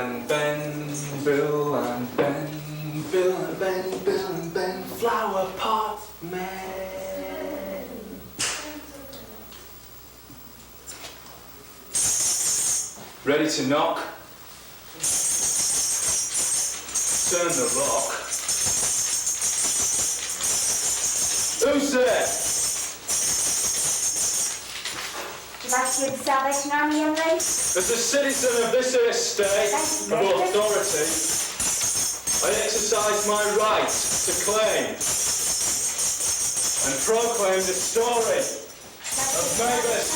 and Ben, Bill and Ben, Bill and Ben, Bill and Ben, flower pot men. Ready to knock? Turn the lock. Who's there? Would you like to hear the Salvation Army, young lady? As a citizen of this estate of authority, I exercise my right to claim and proclaim the story of Mabus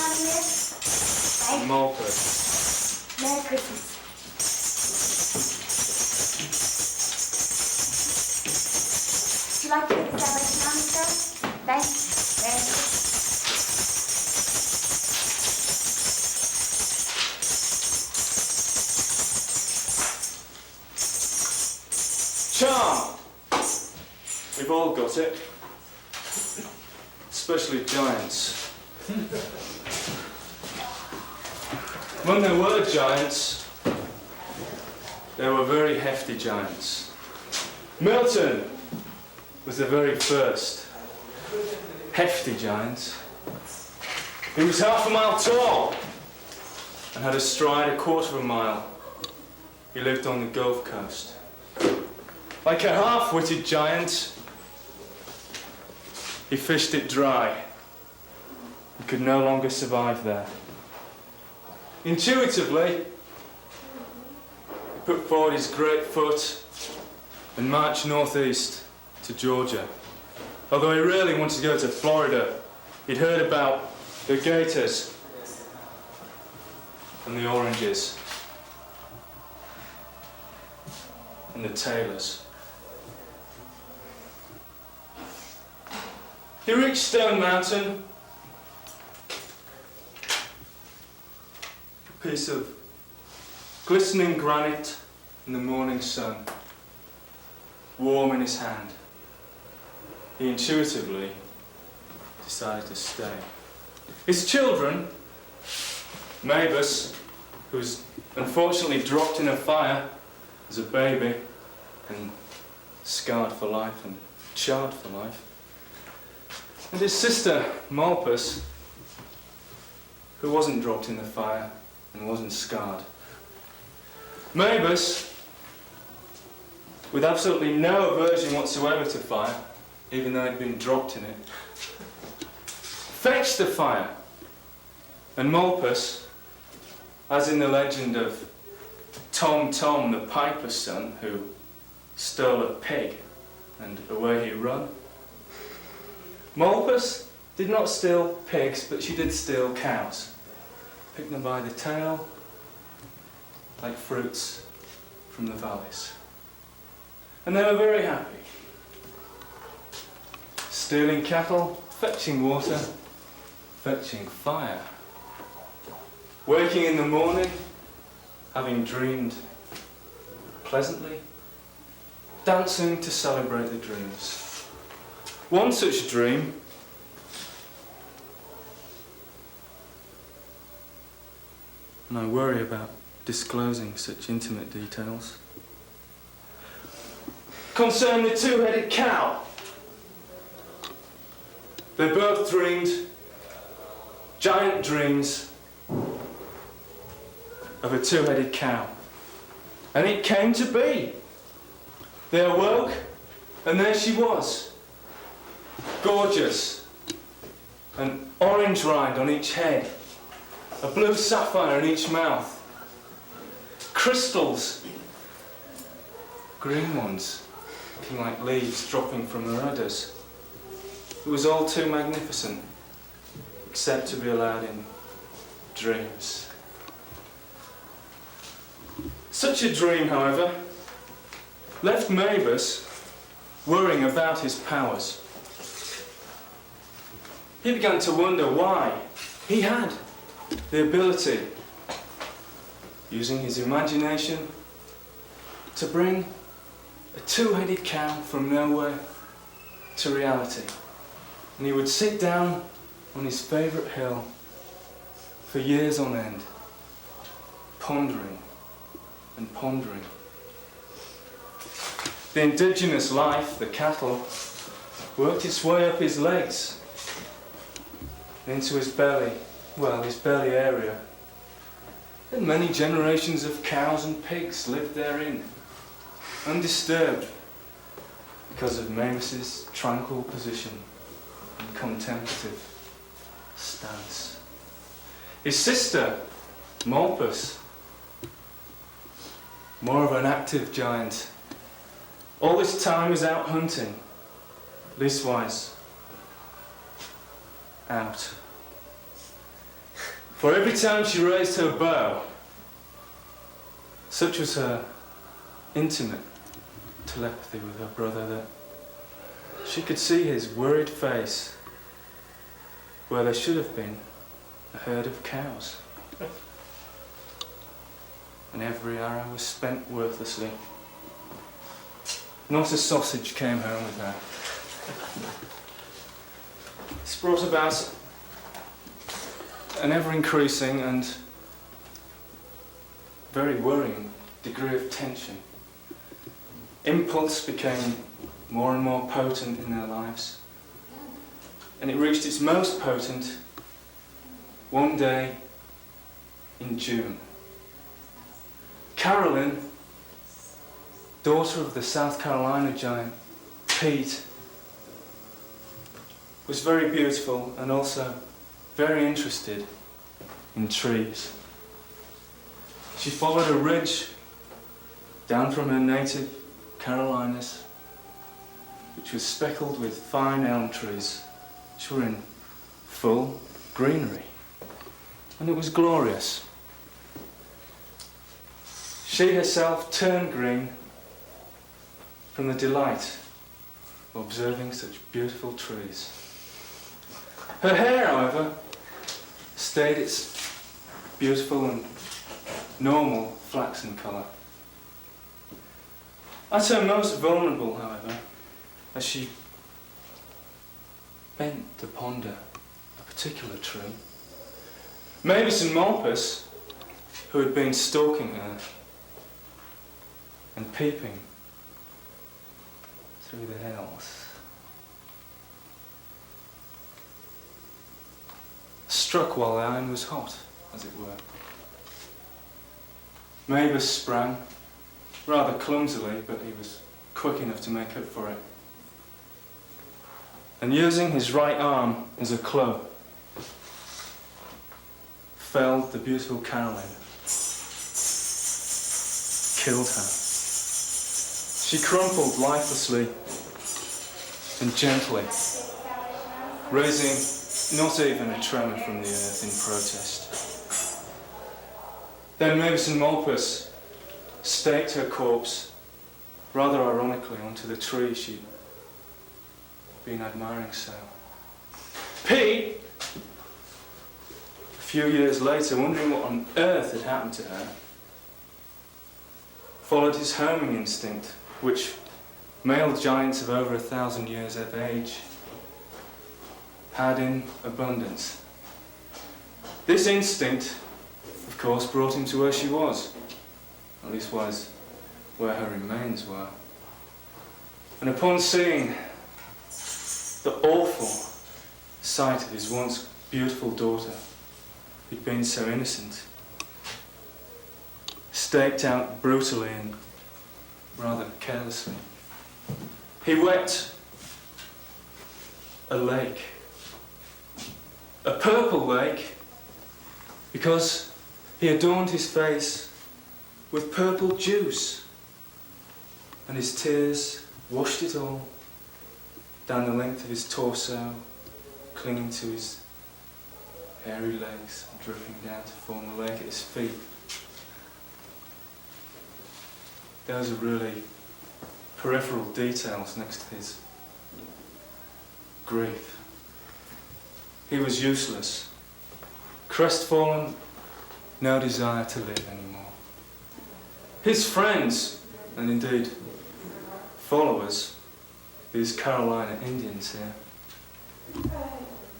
and Molpus. Merry Christmas. Would you like to hear the Salvation Army, sir? Thank you. Merry Christmas. Charm! We've all got it. Especially giants. When there were giants, they were very hefty giants. Milton was the very first hefty giant. He was half a mile tall and had a stride a quarter of a mile. He lived on the Gulf Coast. Like a half-witted giant, he fished it dry. He could no longer survive there. Intuitively, he put forward his great foot and marched northeast to Georgia. Although he really wanted to go to Florida, he'd heard about the gators and the oranges and the tailors. He reached Stone Mountain, a piece of glistening granite in the morning sun, warm in his hand. He intuitively decided to stay. His children, Mabus, who was unfortunately dropped in a fire as a baby and scarred for life and charred for life, and his sister, Molpus, who wasn't dropped in the fire and wasn't scarred. Mabus, with absolutely no aversion whatsoever to fire, even though he'd been dropped in it, fetched the fire. And Molpus, as in the legend of Tom Tom, the piper's son, who stole a pig and away he run, Molpus did not steal pigs, but she did steal cows. Picked them by the tail, like fruits from the valleys. And they were very happy. Stealing cattle, fetching water, fetching fire. Waking in the morning, having dreamed pleasantly, dancing to celebrate the dreams. One such dream and I worry about disclosing such intimate details, concerned the two-headed cow. They both dreamed giant dreams of a two-headed cow. And it came to be. They awoke, and there she was. Gorgeous. An orange rind on each head. A blue sapphire in each mouth. Crystals. Green ones, looking like leaves dropping from her udders. It was all too magnificent, except to be allowed in dreams. Such a dream, however, left Mabus worrying about his powers. He began to wonder why he had the ability, using his imagination, to bring a two-headed cow from nowhere to reality. And he would sit down on his favourite hill for years on end, pondering and pondering. The indigenous life, the cattle, worked its way up his legs and into his belly, his belly area. And many generations of cows and pigs lived therein, undisturbed, because of Mabus's tranquil position and contemplative stance. His sister, Molpus, more of an active giant, all this time was out hunting, leastwise out. For every time she raised her bow, such was her intimate telepathy with her brother that she could see his worried face where there should have been a herd of cows. And every arrow was spent worthlessly. Not a sausage came home with her. This brought about an ever-increasing and very worrying degree of tension. Impulse became more and more potent in their lives, and it reached its most potent one day in June. Carolyn, daughter of the South Carolina giant Pete, was very beautiful and also very interested in trees. She followed a ridge down from her native Carolinas, which was speckled with fine elm trees, which were in full greenery, and it was glorious. She herself turned green from the delight of observing such beautiful trees. Her hair, however, stayed its beautiful and normal flaxen colour. At her most vulnerable, however, as she bent to ponder a particular tree, Mabus and Molpus, who had been stalking her and peeping through the hills, struck while the iron was hot, as it were. Mabus sprang, rather clumsily, but he was quick enough to make up for it, and using his right arm as a club, felled the beautiful Carolyn, killed her. She crumpled lifelessly and gently, raising not even a tremor from the earth in protest. Then Mabus and Molpus staked her corpse, rather ironically, onto the tree she'd been admiring so. Pete, a few years later, wondering what on earth had happened to her, followed his homing instinct, which male giants of over 1,000 years of age had in abundance. This instinct, of course, brought him to where she was, at least was where her remains were. And upon seeing the awful sight of his once beautiful daughter, who'd been so innocent, staked out brutally and rather carelessly, he wept a lake, a purple lake, because he adorned his face with purple juice, and his tears washed it all down the length of his torso, clinging to his hairy legs, dripping down to form a lake at his feet. Those are really peripheral details next to his grief. He was useless, crestfallen, no desire to live anymore. His friends, and indeed followers, these Carolina Indians here,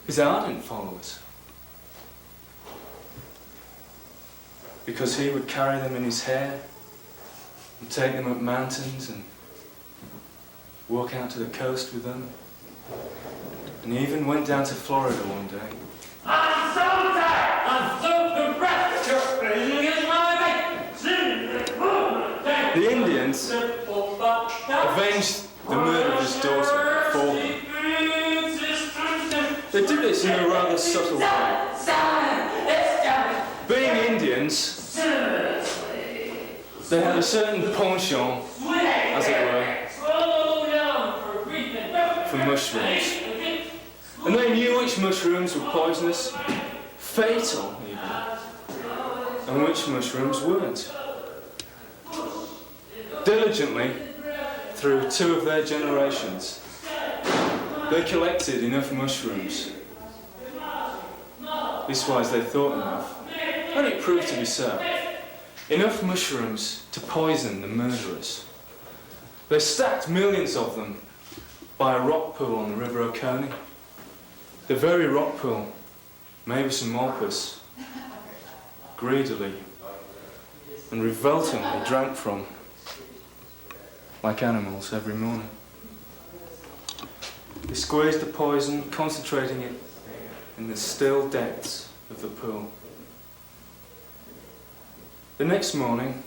his ardent followers, because he would carry them in his hair and take them up mountains and walk out to the coast with them. And he even went down to Florida one day. I'm so tired! I'm so depressed! The Indians avenged the murder of his daughter for him. They did this in a rather subtle way. Being Indians, they had a certain penchant, as it were, for mushrooms. And they knew which mushrooms were poisonous, fatal even, and which mushrooms weren't. Diligently, through 2 of their generations, they collected enough mushrooms. Leastwise, they thought enough, and it proved to be so. Enough mushrooms to poison the murderers. They stacked millions of them by a rock pool on the River Oconee. The very rock pool Mabus and Molpus greedily and revoltingly drank from, like animals, every morning. They squeezed the poison, concentrating it in the still depths of the pool. The next morning,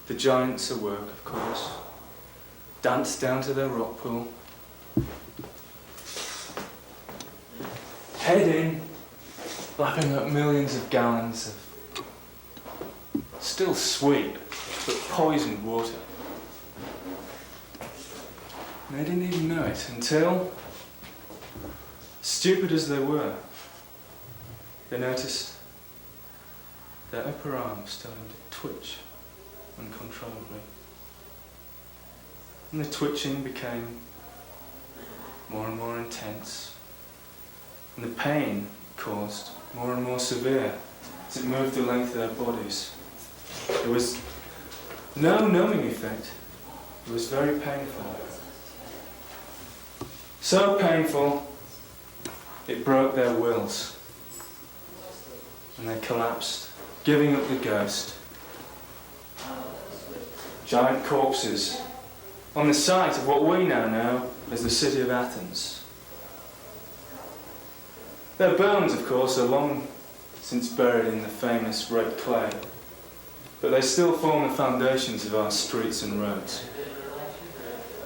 the giants awoke, of course, danced down to their rock pool, head in, lapping up millions of gallons of still sweet but poisoned water. And they didn't even know it until, stupid as they were, they noticed their upper arms starting to twitch uncontrollably. And the twitching became more and more intense. And the pain caused more and more severe as it moved the length of their bodies. There was no numbing effect. It was very painful. So painful, it broke their wills. And they collapsed, giving up the ghost. Giant corpses on the site of what we now know as the city of Athens. Their bones, of course, are long since buried in the famous red clay, but they still form the foundations of our streets and roads.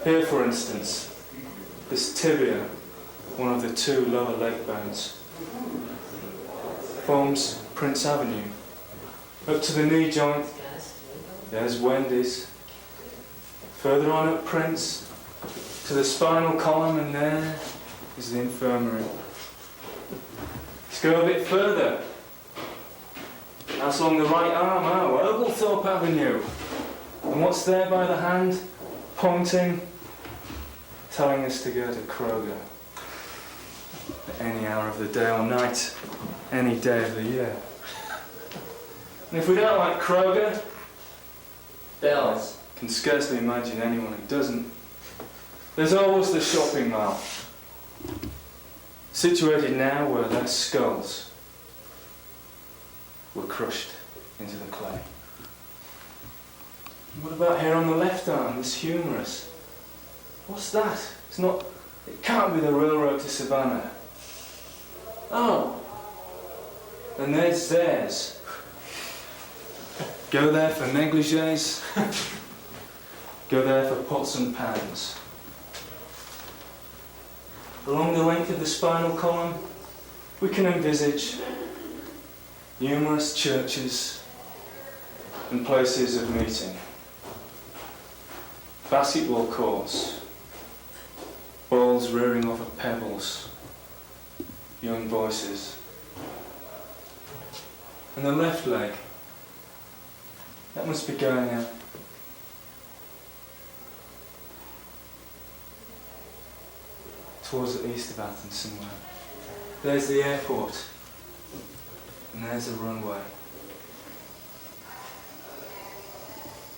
Here, for instance, this tibia, one of the 2 lower leg bones, forms Prince Avenue. Up to the knee joint, there's Wendy's. Further on up Prince, to the spinal column, and there is the infirmary. Let's go a bit further. That's along the right arm, Oglethorpe Avenue. And what's there by the hand, pointing, telling us to go to Kroger. At any hour of the day or night, any day of the year. And if we don't like Kroger, Dallas can scarcely imagine anyone who doesn't. There's always the shopping mall, situated now where their skulls were crushed into the clay. And what about here on the left arm, this humerus? What's that? It can't be the railroad to Savannah. Oh, and there's theirs. Go there for negligees, go there for pots and pans. Along the length of the spinal column, we can envisage numerous churches and places of meeting. Basketball courts, balls rearing off of pebbles, young voices. And the left leg, that must be going out towards the east of Athens somewhere. There's the airport, and there's the runway.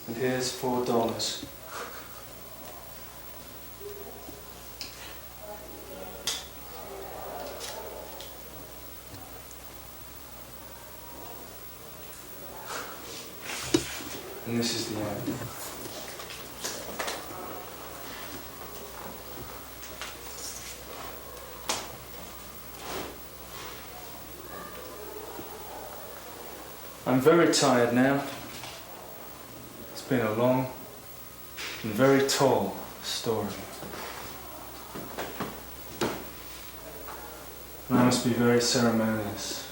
And here's $4. And And this is the end. I'm very tired now. It's been a long and very tall story. And I must be very ceremonious.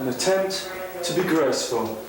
An attempt to be graceful.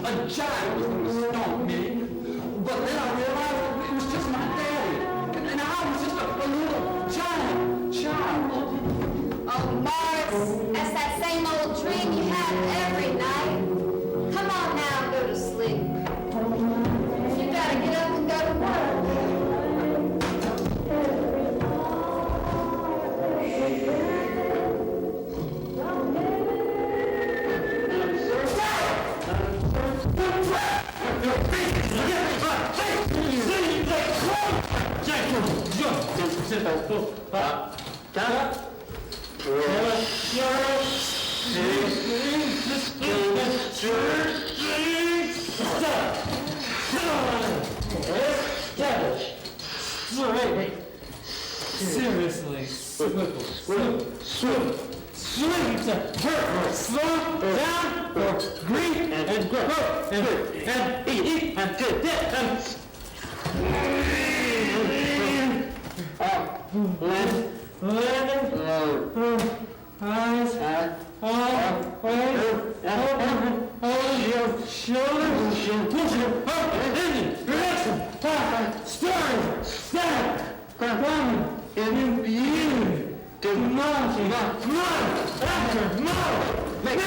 a giant was going to stomp me. But then I realized it was just my daddy. And I was just a little giant child. Oh, Morris, that's that same old dream you have every night. Come on now and go to sleep. You gotta get up and go to work. Seriously, swim to hurt, slow down for grief and growth and eat and eyes, your shoulders, push it up, in direction, story, step, come in beauty, demolishing, after more, make.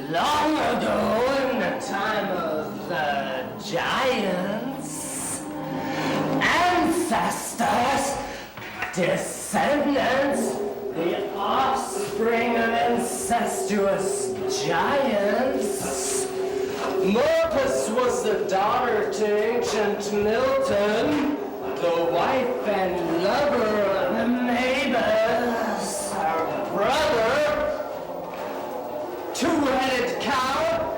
Long ago, in the time of the giants, ancestors, descendants, the offspring of incestuous giants. Molpus was the daughter to ancient Milton, the wife and lover of Mabus, her brother. Two-headed cow,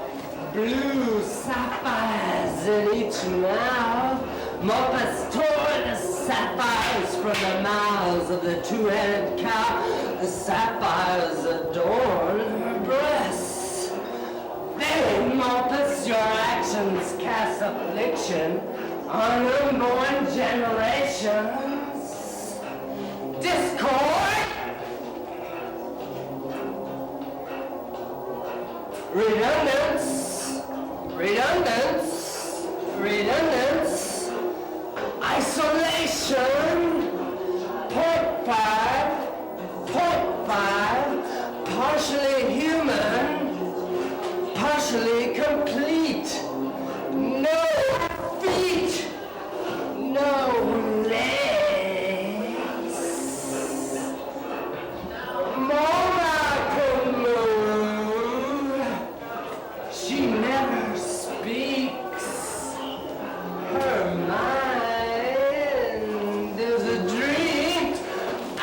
blue sapphires in each now. Molpus tore the sapphires from the mouths of the two-headed cow. The sapphires adorn her breasts. They, Molpus, your actions cast affliction on unborn generations. Discord, redundance, isolation, point five, partially human, partially complete, no feet, no legs, monarchal moon, she never speaks, her mind is a dream, I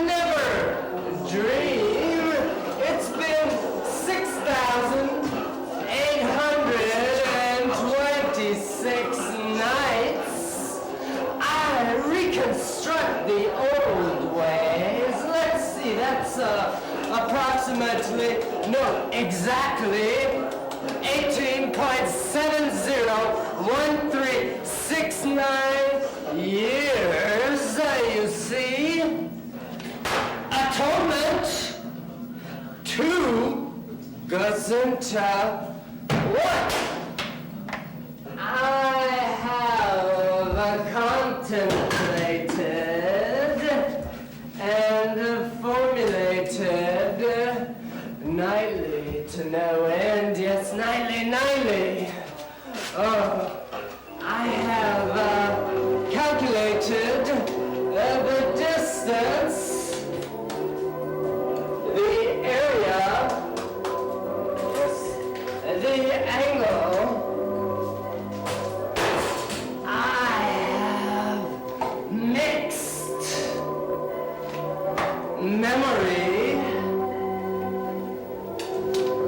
never dream, it's been 6,826 nights. I reconstruct the old ways. Let's see, that's approximately, no, exactly 18.701369 years, you see. Atonement 2 goes into 1. I have contemplated and formulated nightly to no end, yes, nightly. I have calculated the distance, the area, the angle. I have mixed memory,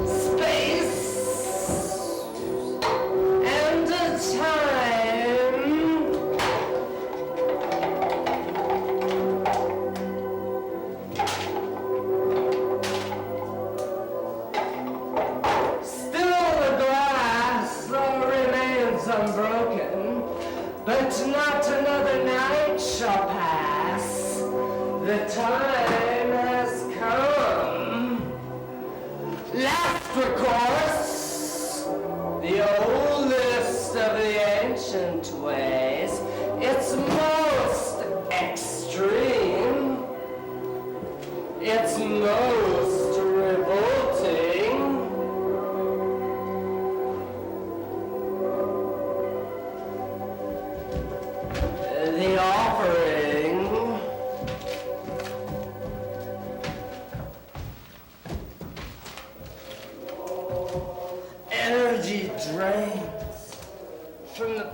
space, and time. Still the glass remains unbroken, but not another night shall pass. The time has come. Last recourse, the oldest of the ancient ways. It's most extreme. It's most revolting. The offering. Energy drains from the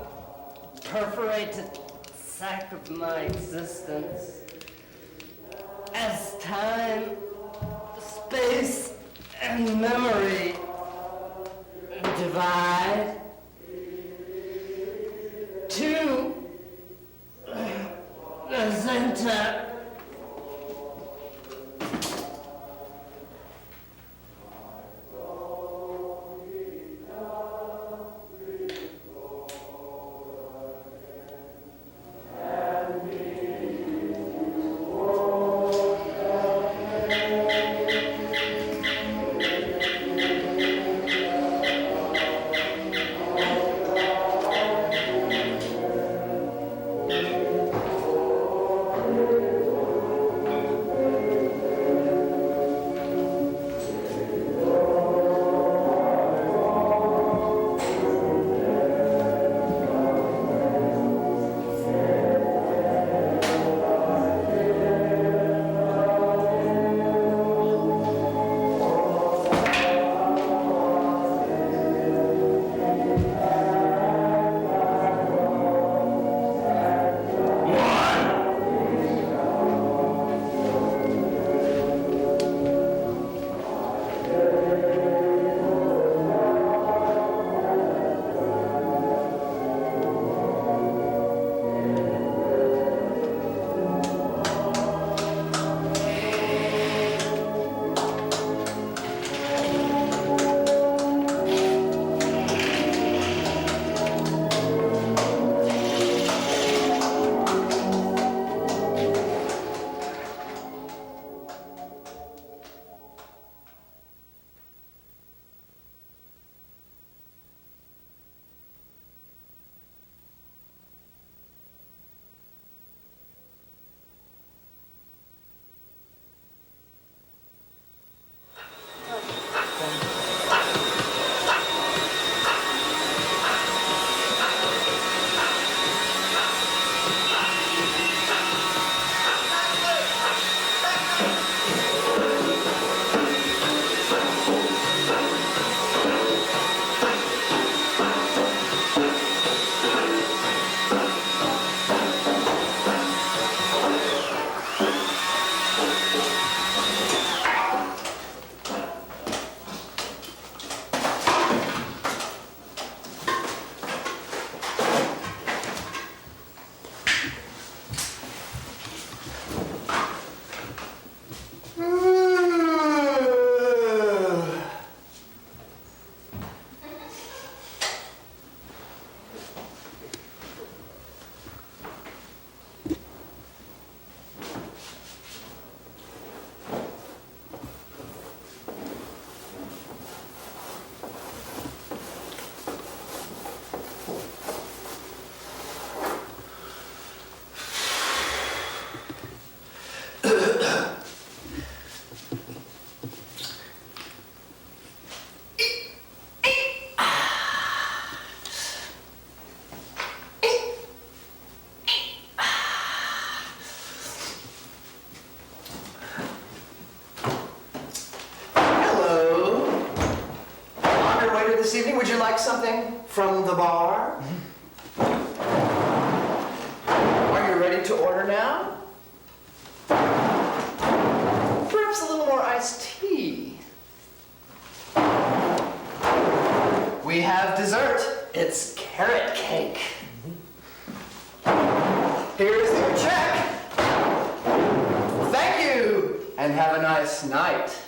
perforated sac of my existence. As time, space, and memory divide, 2 center. the bar. Are you ready to order now? Perhaps a little more iced tea. We have dessert. It's carrot cake. Here's your check. Thank you, and have a nice night.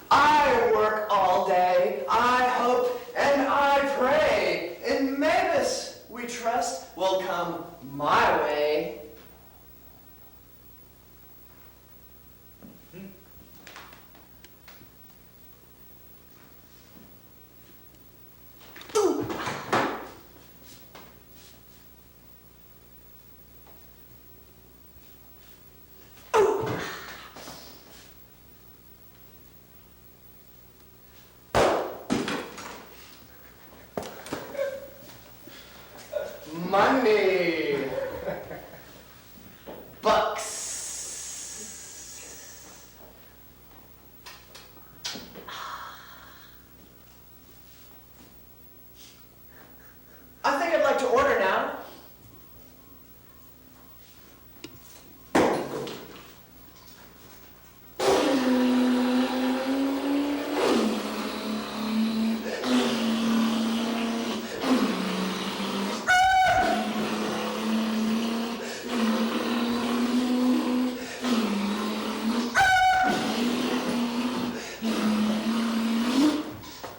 I work all day, I hope, and I pray. In Mabus, we trust, will come my way. Money. Bucks. I think I'd like to order now.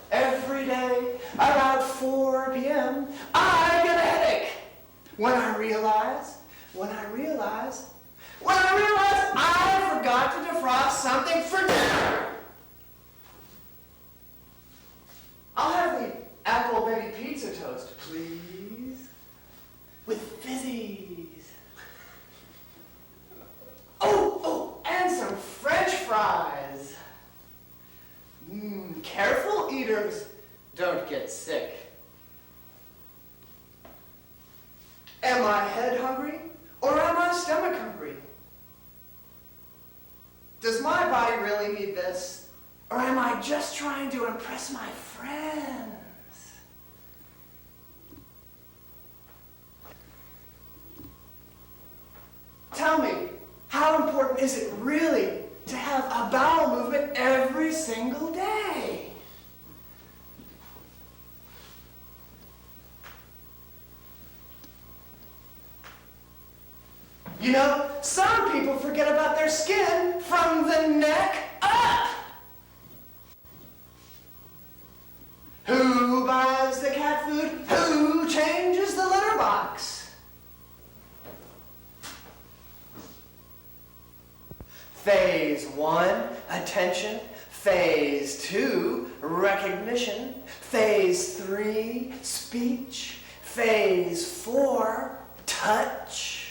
Every day, around 4 p.m., I get a headache. When I realize I forgot to defrost something for dinner. I'll have the apple baby pizza toast, please. With fizzies. Oh, and some French fries. Careful eaters don't get sick. Am I head hungry or am I stomach hungry? Does my body really need this, or am I just trying to impress my friends? Tell me, how important is it really to have a bowel movement every single day? You know, some people forget about their skin from the neck up. Who buys the cat food? Who changes the litter box? Phase 1, attention. Phase 2, recognition. Phase 3, speech. Phase 4, touch.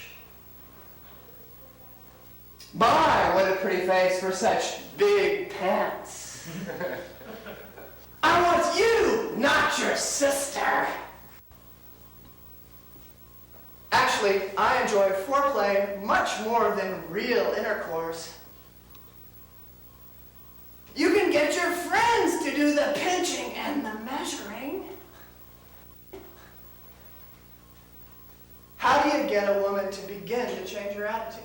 My, what a pretty face for such big pants. I want you, not your sister. Actually, I enjoy foreplay much more than real intercourse. You can get your friends to do the pinching and the measuring. How do you get a woman to begin to change her attitude?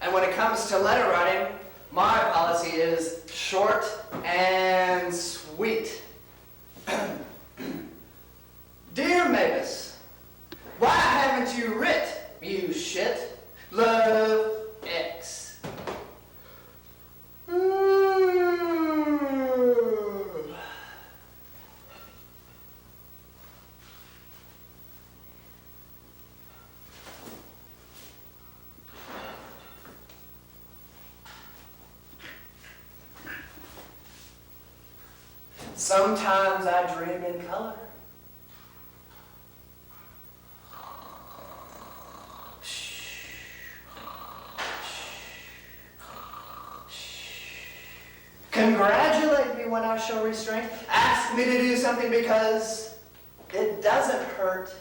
And when it comes to letter writing, my policy is short and sweet. Dear Mabus, why haven't you writ, you shit? Love X. Sometimes I dream in color. Congratulate me when I show restraint. Ask me to do something because it doesn't hurt.